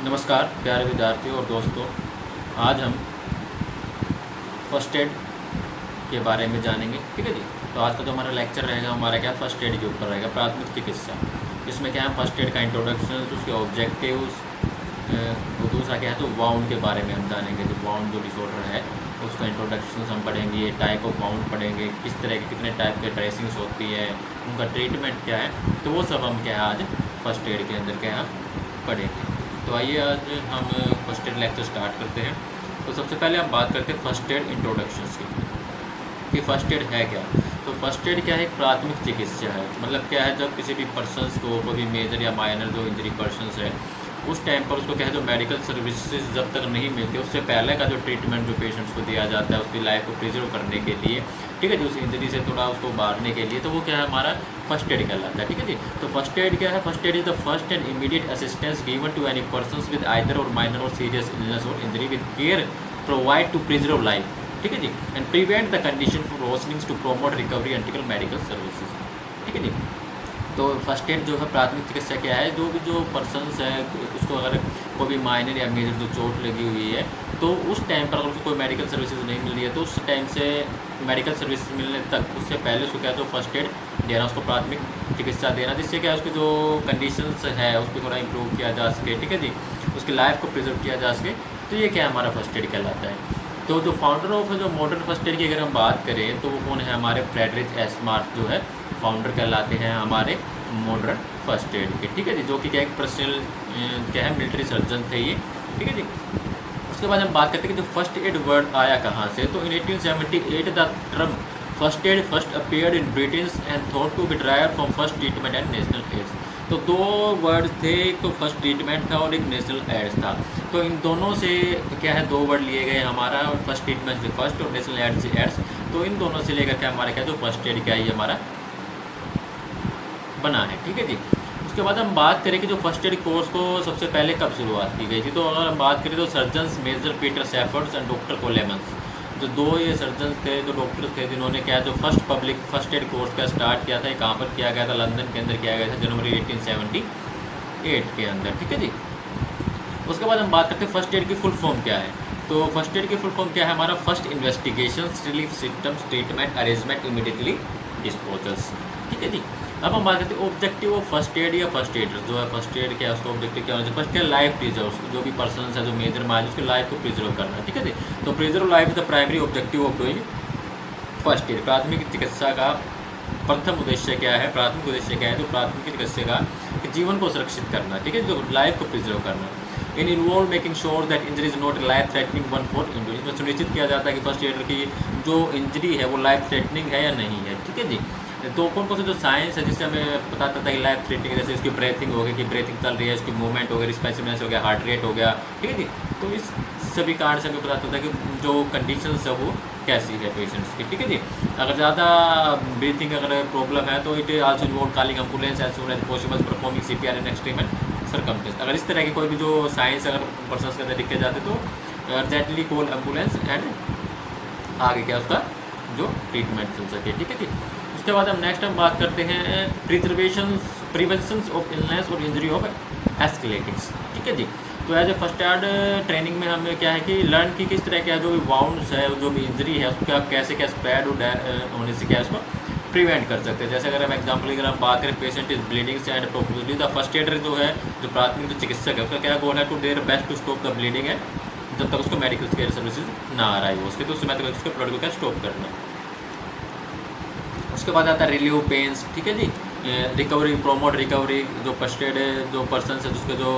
नमस्कार प्यारे विद्यार्थियों और दोस्तों। आज हम फर्स्ट एड के बारे में जानेंगे। ठीक है जी। तो आज का जो हमारा लेक्चर रहेगा हमारा क्या फर्स्ट एड के ऊपर रहेगा, प्राथमिक चिकित्सा। इसमें क्या है फर्स्ट एड का इंट्रोडक्शन, उसके ऑब्जेक्टिव्स, दूसरा क्या है तो वाउंड के बारे में हम जानेंगे। जो वाउंड जो डिसऑर्डर है उसका इंट्रोडक्शन हम पढ़ेंगे, टाइप ऑफ वाउंड पढ़ेंगे, किस तरह के कितने टाइप के ड्रेसिंग्स होती है, उनका ट्रीटमेंट क्या है, तो वो सब हम क्या है आज फर्स्ट एड के अंदर क्या है पढ़ेंगे। तो आइए आज हम फर्स्ट एड लेक्चर स्टार्ट करते हैं। तो सबसे पहले हम बात करते हैं फर्स्ट एड इंट्रोडक्शन की कि फर्स्ट एड है क्या। तो फर्स्ट एड क्या है, एक प्राथमिक चिकित्सा है। मतलब क्या है, जब किसी भी पर्सनस को कोई मेजर या माइनर जो इंजरी पर्सनस है उस टाइम पर उसको क्या है जो मेडिकल सर्विसेज जब तक नहीं मिलती उससे पहले का जो ट्रीटमेंट जो पेशेंट्स को दिया जाता है उसकी लाइफ को प्रिजर्व करने के लिए, ठीक है जी, उस इंजरी से थोड़ा उसको उबारने के लिए, तो वो क्या है हमारा फर्स्ट एड कहलाता है। ठीक है जी। तो फर्स्ट एड क्या है, first aid is the first and immediate assistance given to any person with either or minor or serious illness और injury with care provide to preserve life, ठीक है जी, and prevent the condition for worsenings to promote recovery and medical services. ठीक है जी। तो first aid जो है प्राथमिक चिकित्सा क्या है, जो भी जो पर्सनस है उसको अगर कोई भी माइनर या मेजर जो चोट लगी हुई है तो उस टाइम पर अगर उसको कोई मेडिकल सर्विसेज नहीं मिल रही है तो उस टाइम से मेडिकल सर्विसेज मिलने तक उससे पहले उसको क्या है तो फर्स्ट एड देना, उसको प्राथमिक चिकित्सा देना, जिससे क्या है उसकी जो कंडीशंस है उसको थोड़ा इंप्रूव किया जा सके। ठीक है जी, उसकी लाइफ को प्रिजर्व किया जा सके। तो ये क्या है हमारा फर्स्ट एड कहलाता है। तो जो फाउंडर ऑफ जो मॉडर्न फर्स्ट एड की अगर हम बात करें तो वो कौन है, हमारे फ्रेडरिक एस मार्क जो है फाउंडर कहलाते हैं हमारे मॉडर्न फर्स्ट एड के। ठीक है जी, जो कि क्या एक पर्सनल क्या है मिलिट्री सर्जन थे ये। ठीक है जी। उसके बाद हम बात करते हैं कि जो फर्स्ट एड वर्ड आया कहाँ से। तो in 1878 the term first aid first appeared in Britain and thought to be drive from first treatment and national aids. तो दो वर्ड थे, एक तो फर्स्ट ट्रीटमेंट था और एक नेशनल एड्स था। तो इन दोनों से क्या है दो वर्ड लिए गए हमारा, फर्स्ट ट्रीटमेंट से फर्स्ट और नेशनल एड्स से एड्स। तो इन दोनों से लेकर के हमारा क्या जो फर्स्ट एड क्या है ये हमारा बना है। ठीक है जी। उसके बाद हम बात करें कि जो फर्स्ट एड कोर्स को सबसे पहले कब शुरुआत की गई थी। तो अगर हम बात करें तो surgeons major Peter Shepherds and doctor Colemans, जो दो ये सर्जन्स थे, जो डॉक्टर्स थे, जिन्होंने क्या जो first public first aid course का स्टार्ट किया था, ये कहाँ पर किया गया था, लंदन के अंदर किया गया था जनवरी 1878 के अंदर। ठीक है जी। उसके बाद हम बात करते हैं फर्स्ट एड की फुल फॉर्म क्या है। तो फर्स्ट एड की फुल फॉर्म क्या है हमारा, first investigation relief symptoms treatment arrangement immediately disposals. ठीक है जी। अब हम बात करते हैं ऑब्जेक्टिव ऑफ फर्स्ट एड या फर्स्ट एड जो है फर्स्ट एड क्या है उसका ऑब्जेक्टिव क्या होना चाहिए। फर्स्ट क्या लाइफ प्रिजर्व, जो भी पर्सन है जो मेजर माइनर उसकी लाइफ को प्रिजर्व करना है। ठीक है जी। तो preserve life is the primary objective of doing first aid. प्राथमिक चिकित्सा का प्रथम उद्देश्य क्या है, प्राथमिक उद्देश्य क्या है, तो प्राथमिक चिकित्सा का जीवन को सुरक्षित करना। ठीक है, जो लाइफ को प्रिजर्व करना। In involve making sure that injury is not life threatening one for injury. इसमें सुनिश्चित किया जाता है कि फर्स्ट एड की जो इंजरी है वो लाइफ थ्रेटनिंग है या नहीं है। ठीक है जी। तो कौन कौन से जो साइंस है जिससे हमें पता चलता है कि लाइफ थ्रेटनिंग, जैसे इसकी ब्रेथिंग हो गई कि ब्रेथिंग चल रही है, इसकी मूवमेंट हो गई, रिस्पायरेशन हो गया, हार्ट रेट हो गया। ठीक है जी। तो इस सभी कारण से हमें पता चलता है कि जो कंडीशंस है वो कैसी है पेशेंट्स की। ठीक है जी। अगर ज़्यादा ब्रीथिंग अगर प्रॉब्लम है तो it also involve calling ambulance as soon as possible, performing CPR in extreme circumstances. अगर इस तरह की कोई भी जो साइंस अगर पर्सन के अंदर दिखे जाते तो अर्जेंटली कॉल एम्बुलेंस एंड आगे क्या उसका जो ट्रीटमेंट चल सके। ठीक है जी। उसके बाद हम नेक्स्ट हम बात करते हैं प्रिवेंशन ऑफ इलनेस और इंजरी ऑफ एस्केलेटिंग्स। ठीक है जी। तो as a first aid training में हमें क्या है कि लर्न की किस तरह क्या जो भी वाउंड्स है जो भी इंजरी है उसका कैसे क्या स्प्रेड होने से क्या उसको प्रिवेंट कर सकते हैं। जैसे अगर हम एग्जाम्पल अगर हम बात करें patient is bleeding and professionally the first adder जो है जो प्राथमिक जो चिकित्सक है उसका क्या गोल है to their best to stop the bleeding है, जब तक उसको मेडिकल केयर सर्विसेज ना आ रहा है उसके, तो उस समय तक उसके ब्लड को क्या स्टॉप करना है। उसके बाद आता है रिलीव पेन्स। ठीक है जी। रिकवरी, प्रोमोट रिकवरी, जो फर्स्ट एड जो पर्सन है जिसको जो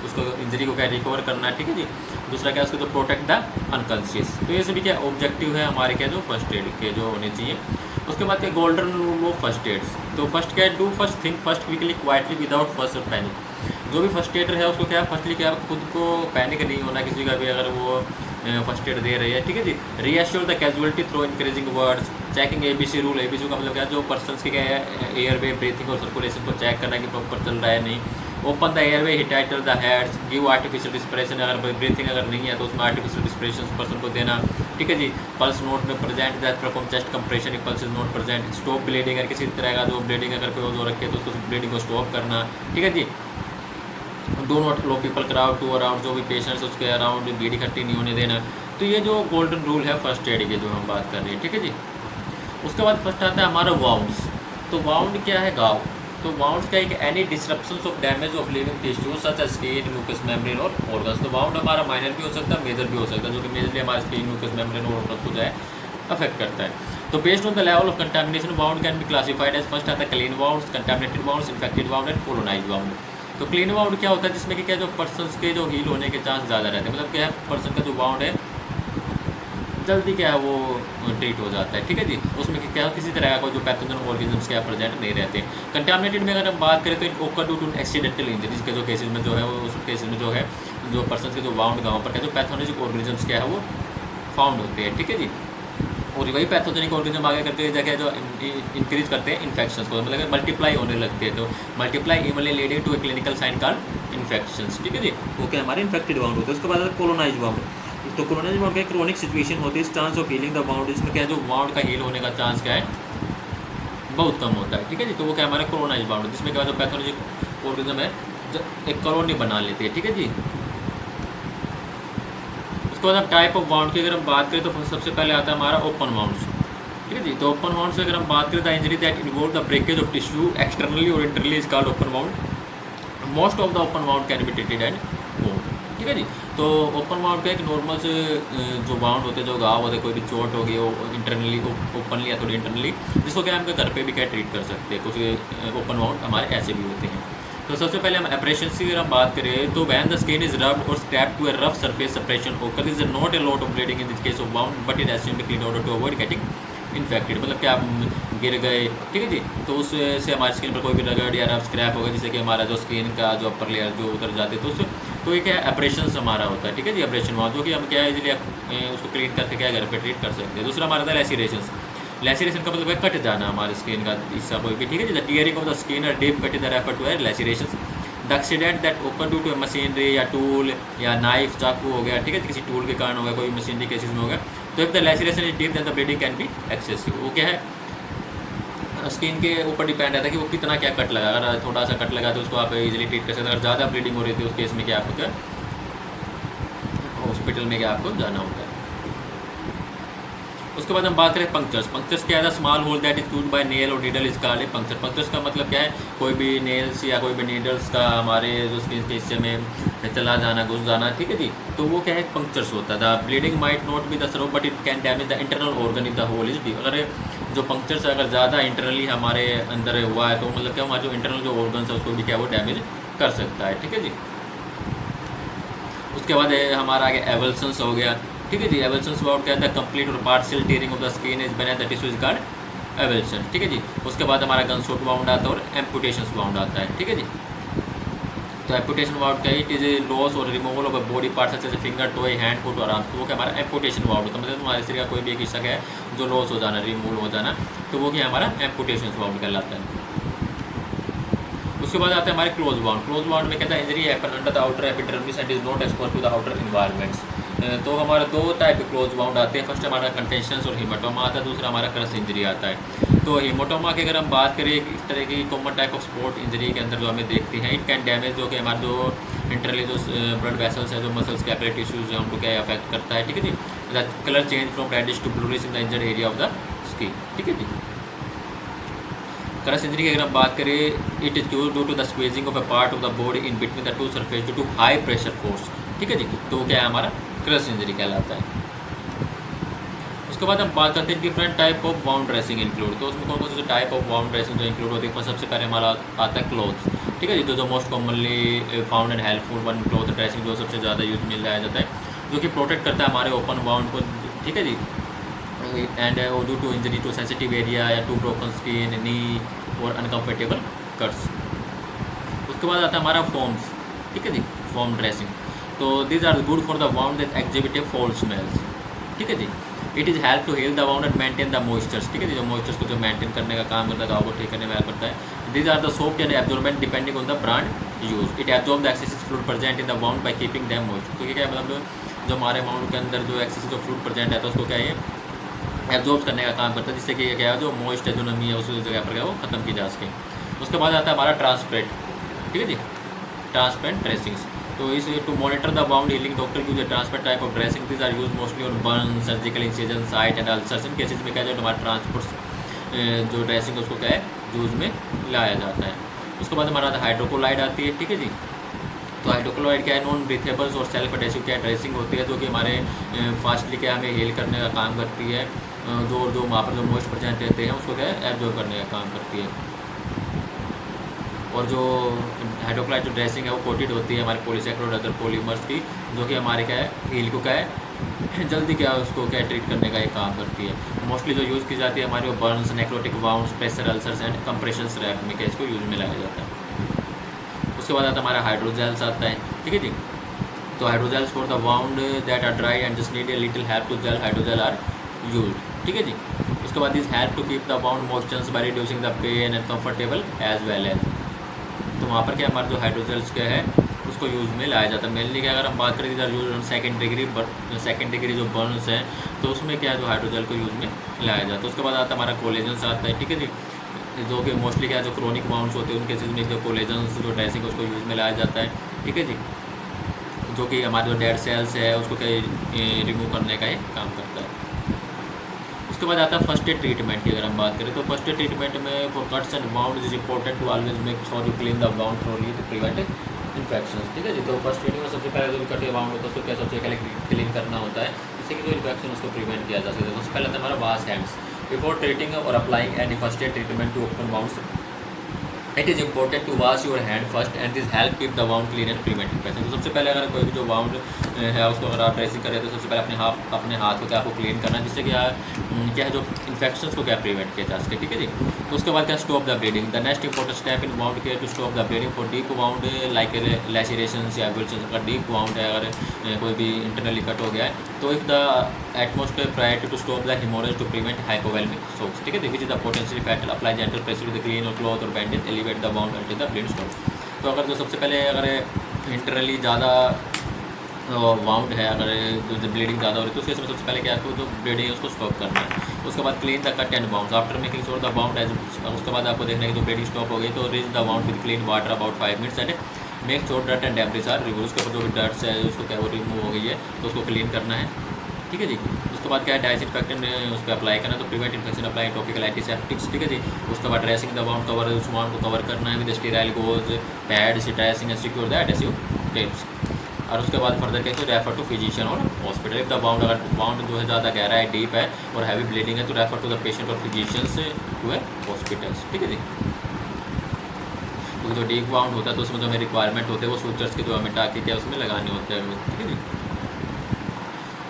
उसको इंजरी को क्या रिकवर करना है। ठीक है जी। दूसरा क्या उसको जो प्रोटेक्ट द अनकॉन्शियस। तो ये सभी क्या ऑब्जेक्टिव है हमारे क्या जो फर्स्ट एड के जो होने चाहिए। उसके बाद क्या golden rule of first aids. तो फर्स्ट क्या do first think first quickly quietly without first panic. जो भी फर्स्ट एडर है उसको क्या फर्स्टली क्या खुद को पैनिक नहीं होना किसी का भी अगर वो फर्स्ट एड दे रही है। ठीक है जी। Reassure the casualty through increasing words, checking ABC rule. ABC का मतलब क्या जो पर्सन के क्या है एयरवे, ब्रीथिंग और सर्कुलेशन को चेक करना कि प्रॉपर चल रहा है नहीं। Open the airway, he title the heads, give artificial respiration. अगर ब्रीथिंग अगर नहीं है तो उसमें आर्टिफिशियल रिस्पिरेशन पर्सन को देना। ठीक है जी। पल्स नोट में present that perform chest compression, pulse is not present. Stop bleeding, अगर किसी तरह का जो ब्लीडिंग अगर कोई हो रखी है तो उसको ब्लीडिंग को स्टॉप करना। ठीक है जी। Do not low people crowd to around, जो भी पेशेंट्स उसके अराउंड भीड़ इकट्ठी नहीं होने देना। तो ये जो गोल्डन रूल है फर्स्ट एड के जो हम बात कर रहे हैं, ठीक है जी। उसके बाद फर्स्ट आता है हमारा वाउंड्स। तो वाउंड क्या है, घाव। तो वाउंड्स का एक any disruption of damage of living tissue such as skin, mucous membrane और ऑर्गन्स। तो वाउंड हमारा माइनर भी हो सकता है, मेजर भी हो सकता है, जो कि मेजरली हमारे स्किन, म्यूकस मेम्ब्रेन और ऑर्गन को जो है अफेक्ट करता है। तो based on the level of contamination wound can be classified as, first आता है clean wounds, contaminated wounds, infected wound and colonised wound. तो क्लीन वाउंड क्या होता है, जिसमें कि क्या जो पर्सन के जो हील होने के चांस ज़्यादा रहते हैं, मतलब क्या है पर्सन का जो वाउंड है जल्दी क्या है वो ट्रीट हो जाता है, ठीक है जी। उसमें क्या किसी तरह का कोई जो पैथोजन ऑर्गेनिजम्स क्या प्रेजेंट नहीं रहते। कंटामिनेटेड में अगर हम बात करें तो इन ओकर ड्यू टू एक्सीडेंटल इंजरीज के जो केसेज में जो है वो उस केसेज में जो है जो पर्सन के जो वाउंड गाँव पर क्या जो पैथोजेनिक ऑर्गेनिजम्स क्या है वो फाउंड होते हैं, ठीक है जी। और वही पैथोजेनिक ऑर्गेनिज्म आगे करके जगह जो इंक्रीज करते हैं इन्फेक्शंस को, मतलब मल्टीप्लाई होने लगते हैं। तो multiply evenly leading to a clinical sign called infections, ठीक है जी। वो क्या हमारे इन्फेक्टेड वाउंड होते हैं। उसके बाद कोलोनाइज्ड वाउंड। तो कोलोनाइज्ड वाउंड का क्रोनिक सिचुएशन होती है, chance of healing the wound, इसमें क्या है जो वाउंड का हील होने का चांस क्या है बहुत कम होता है, ठीक है जी। तो वो क्या हमारा कोलोनाइज्ड वाउंड, जिसमें क्या जो पैथोलॉजिक ऑर्गेनिज्म है एक कॉलोनी बना लेती है, ठीक है जी। उसके बाद हम टाइप ऑफ वाउंड की अगर हम बात करें तो सबसे पहले आता है हमारा ओपन वाउंड्स, ठीक है जी। तो ओपन वाउंड से अगर हम बात करें the injury that involve the breakage of tissue externally or internally is called open wound. Most of the open wound can be treated and bone, ठीक है जी। तो ओपन वाउंड का एक नॉर्मल से जो वाउंड होते हैं, जो घाव होते हैं, कोई भी चोट हो गई वो इंटरनली ओपनली या थोड़ी इंटरनली, जिसको क्या हम घर पे भी क्या ट्रीट कर सकते हैं। कुछ ओपन वाउंड हमारे ऐसे भी होते हैं। तो सबसे पहले हम एब्रेशन की अगर हम बात करें तो when the skin is rubbed or scraped to a rough surface separation occur is not a lot of bleeding in this case of wound but it has to be clean order to avoid getting infected. मतलब क्या हम गिर गए, ठीक है जी, तो उससे हमारी स्किन पर कोई भी रगड़ या रफ स्क्रैप होगा जिससे कि हमारा जो स्किन का जो अपर लेयर जो उतर जाते हैं तो उससे तो ये क्या एब्रेशन हमारा होता है, ठीक है जी। एब्रेशन वाउंड जो कि हम क्या है इजीली उसको क्लीन करके क्या घर पे ट्रीट कर सकते हैं। दूसरा हमारा था लेसिरेशन। लेसिरेशन का मतलब है कट जाना हमारे स्किन का हिस्सा कोई भी, ठीक है जी। The tearing of the skin or deep cut is the refer to है laceration. The accident that open due to machinery या टूल या नाइफ चाकू हो गया, ठीक है, किसी टूल के कारण हो गया, कोई मशीनरी केसेस में हो गया। तो if the laceration is deep then the bleeding can be excessive. वो क्या है स्किन के ऊपर डिपेंड रहता है कि वो कितना क्या कट लगा। अगर थोड़ा सा कट लगा तो उसको आप इजीली ट्रीट कर सकते हैं। अगर ज़्यादा ब्लीडिंग हो रही थी उस केस में क्या आपको क्या हॉस्पिटल में क्या आपको जाना होता है। उसके बाद हम बात करें पंक्चर्स। पंक्चर्स क्या है, small hole that is toot by nail और needle is called a puncture. Punctures का मतलब क्या है, कोई भी नेल्स या कोई भी नीडल्स का हमारे जो स्किन के हिस्से में चला जाना, घुस जाना, ठीक है जी, तो वो क्या है पंक्चर्स होता था। Bleeding might not be the sorrow but it can damage the internal organ if the hole is deep. अगर जो पंक्चर्स अगर ज़्यादा इंटरनली हमारे अंदर हुआ है तो मतलब क्या हमारे जो इंटरनल जो ऑर्गन्स है उसको भी क्या वो डैमेज कर सकता है, ठीक है जी। उसके बाद हमारा आगे एवल्सन्स हो गया, ठीक है जी। एवल्सन्स वाउंड क्या था, कंप्लीट और partial tearing of the skin is बना द टिश्यू इज कॉल्ड एवल्सन, ठीक है जी। उसके बाद हमारा गनशॉट वाउंड आता है और एम्पुटेशन वाउंड आता है, ठीक है जी। तो एम्पुटेशन वाउंड क्या इट इज ए लॉस और removal of a body part जैसे फिंगर, टोए, हैंड, फुट और आर्म। तो वो क्या हमारा एम्पुटेशन वाउंड होता है, मतलब तुम्हारे शरीर का कोई भी एक हिस्सा है जो लॉस हो जाना, रिमूव हो जाना, तो वो क्या हमारा एम्पुटेशन वाउंड कहलाता है। उसके बाद आता है हमारे क्लोज वाउंड। क्लोज वाउंड में कहता है injury happen under the outer epidermis and is not expose to the outer environments. तो हमारे दो टाइप के क्लोज वाउंड आते हैं। फर्स्ट हमारा कंटेंशंस और हीमाटोमा आता है, दूसरा हमारा क्रश इंजरी आता है। तो हीमाटोमा की अगर हम बात करें इस तरह की common type of spot injury के अंदर जो हमें देखते हैं, इट कैन डैमेज जो कि हमारे जो इंटरनली जो ब्लड वेसल्स है, जो मसल्स कैपिलरी टिश्यूज है, उनको क्या अफेक्ट करता है, ठीक है जी। The colour change from reddish to bluish in the injured area of the skin, ठीक है जी। क्रश इंजरी की अगर हम बात करें, it is due to the squeezing of a part of the body in between the two surface due to high pressure force, ठीक है जी। तो क्या है हमारा क्रश इंजरी कहलाता है। उसके बाद हम बात करते हैं different type of wound dressing include. तो उसमें कौन कौन से टाइप ऑफ वाउंड ड्रेसिंग जो इंक्लूड होती है, सबसे पहले हमारा आता है क्लोथ्स, ठीक है जी। तो जो most commonly found and helpful one cloth dressing जो सबसे ज़्यादा यूज मिल जाया जाता है, जो कि प्रोटेक्ट करता है हमारे ओपन वाउंड को, ठीक है जी। And due to injury to sensitive area या टू ब्रोकन स्किन, नी और अनकम्फर्टेबल कट्स। उसके बाद आता है हमारा फॉर्म्स, ठीक है जी, फॉर्म ड्रेसिंग। तो this are good for the wound that exhibit a foul smells, ठीक है जी। It is help to heal the wound and maintain the moistures, ठीक है जी। जो मॉइस्चर्स को जो मेंटेन करने का काम करता है, घाव को ठीक करने में हेल्प करता है। This are the soft and absorbent depending on the brand use. It absorb the excessive fluid present in the wound by keeping them moist. तो ये क्या मतलब जो हमारे वाउंड के अंदर जो एक्सेसिव जो फ्लूइड प्रेजेंट है तो उसको क्या है एब्जॉर्ब करने का काम करता है, जिससे कि क्या है जो मॉइस्ट है, जो नमी है उस जगह पर क्या वो खत्म की जा सके। उसके बाद आता है हमारा ट्रांसपेरेंट, ठीक है जी। Transparent dressings. तो इस to monitor the wound healing doctor use a transparent type of dressing. This are use mostly on burn, surgical incision, site and ulcers. इन केसेज में क्या है जो हमारा ट्रांसपोर्ट जो ड्रेसिंग उसको क्या है यूज में लाया जाता है। उसके बाद हमारा हाइड्रोकोलाइड आती है, ठीक है जी। तो हाइड्रोक्लोराइड क्या है, नॉन ब्रीथेबल्स और सेल्फ एडेसिव क्या ड्रेसिंग होती है जो कि हमारे फास्टली क्या हमें हील करने का काम करती है, जो वहाँ पर जो मॉइस्ट प्रेजेंट रहते हैं उसको क्या है एब्जॉर्ब करने का काम करती है। और जो हाइड्रोक्लोराइड जो ड्रेसिंग है वो कोटेड होती है हमारे पॉलीसैकेराइड और अदर पॉलीमर्स की, जो कि हमारे क्या है हील को क्या है जल्दी क्या उसको क्या ट्रीट करने का ये काम करती है। मोस्टली जो यूज़ की जाती है हमारे वो burns, necrotic wounds, pressure ulcers and compression wrap में क्या इसको यूज में लाया जाता है। उसके बाद आता है हमारा हाइड्रोजेल्स आता है, ठीक है जी। तो hydrogels for the wound that are dry and just need a little help to gel, hydrogel are used, ठीक है जी। उसके बाद this help to keep the wound moistures by reducing the pain and comfortable as well as. तो वहाँ पर क्या हमारा जो हाइड्रोजेल्स क्या है उसको यूज़ में लाया जाता है। मेनली क्या अगर हम बात करें इधर use second degree Joe Burns हैं तो उसमें क्या है जो हाइड्रोजेल को यूज़ में लाया जाता है। उसके बाद आता है हमारा कोलेजन्स आता है, ठीक है जी, जो कि मोस्टली क्या है जो क्रोनिक वाउंड्स होते हैं उनके केसेस में जो कोलेजन्स जो ड्रेसिंग उसको यूज़ में लाया जाता है, ठीक है जी, जो कि हमारे जो डेड सेल्स है उसको क्या रिमूव करने का ही काम करता है। उसके बाद आता है फर्स्ट एड ट्रीटमेंट की अगर हम बात करें तो फर्स्ट एड ट्रीटमेंट में for cuts and wound is important to always make sure you clean the wound thoroughly to prevent infection, ठीक है जी। तो फर्स्ट एड में सबसे पहले जो कटे बाउंड होता है उसको क्या सबसे पहले क्लीन करना होता है जिससे कि जो इन्फेक्शन उसको प्रिवेंट किया जा सकता है। सबसे पहले आता है हमारा वॉश हैंड्स बिफोर ट्रीटिंग और applying any first aid treatment to open wounds. It is important to wash your hand first and this help keep the wound clean and prevent infection. तो सबसे पहले अगर कोई भी जो वाउंड है उसको अगर आप ड्रेसिंग करें तो सबसे पहले अपने हाथ को क्या आपको क्लीन करना है जिससे क्या है जो इन्फेक्शन को क्या प्रिवेंट किया जा सके, ठीक है जी। तो उसके बाद क्या stop the bleeding. The next important step in wound care to stop the bleeding for deep wound like laceration या एब्यूल्शन। अगर डीप वाउंड है अगर कोई भी इंटरनली कट हो गया है तो if the utmost priority to stop the haemorrhage to prevent hypovolemic shocks, ठीक है, which is the potentially fatal apply gentle pressure with clean और क्लॉथ और bandage elevate the wound until the bleed stop. तो अगर जो सबसे पहले अगर इंटरनली ज़्यादा वाउंड है अगर जो ब्लीडिंग ज़्यादा हो रही है तो उसके समय सबसे पहले क्या आपको जो ब्लीडिंग है उसको स्टॉप करना है। उसके बाद clean the cut and wound after making sure the wound edge. उसके बाद आपको देखना है कि जो ब्लीडिंग स्टॉप हो गई तो rinse the wound with clean water about 5 minutes and make sure dirt and debris are remove. उसके ऊपर जो भी डर्ट्स है उसको क्या वो रिमूव हो गई है तो उसको क्लीन करना है, ठीक है जी। उसके बाद क्या है डाइसइंफेक्टेंट उस पर अप्लाई करना है तो prevent infection apply topical antiseptics, ठीक है जी। उसके बाद ड्रेसिंग द बाउंड कवर उस बाउंड को कवर करना है with sterile goes pads dressing and secure the adhesive tapes. और उसके बाद फर्दर कहते हैं रेफर टू फिजिशियन और हॉस्पिटल। इफ द बाउंड अगर बाउंड जो है ज़्यादा गहरा है डीप है और हैवी ब्लीडिंग है तो रेफर टू द पेशेंट और फिजिशियंस टू ए हॉस्पिटल्स, ठीक है जी। क्योंकि जो डीप बाउंड होता है तो उसमें जो हमें रिक्वायरमेंट होते हैं वो सूचर्स के जो हमें टाँके क्या उसमें लगाने होते हैं, ठीक है जी।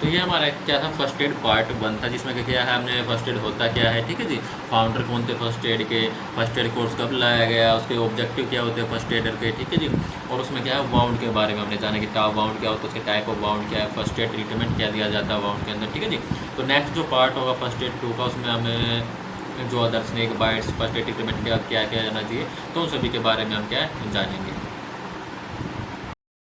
तो ये हमारा क्या था फर्स्ट एड पार्ट 1 था जिसमें क्या है हमने फर्स्ट एड होता क्या है, ठीक है जी। फाउंडर कौन थे फर्स्ट एड के, फर्स्ट एड कोर्स कब लाया गया, उसके ऑब्जेक्टिव क्या होते हैं फर्स्ट एडर के, ठीक है जी। और उसमें क्या है वाउंड के बारे में हमने जाना कि टॉप वाउंड क्या होता है, उसके टाइप ऑफ वाउंड क्या है, फर्स्ट एड ट्रीटमेंट क्या दिया जाता है वाउंड के अंदर, ठीक है जी। तो नेक्स्ट जो पार्ट होगा फर्स्ट एड 2 का उसमें हमें जो other snake bites first aid treatment क्या क्या जाना चाहिए तो उन सभी के बारे में हम क्या जानेंगे।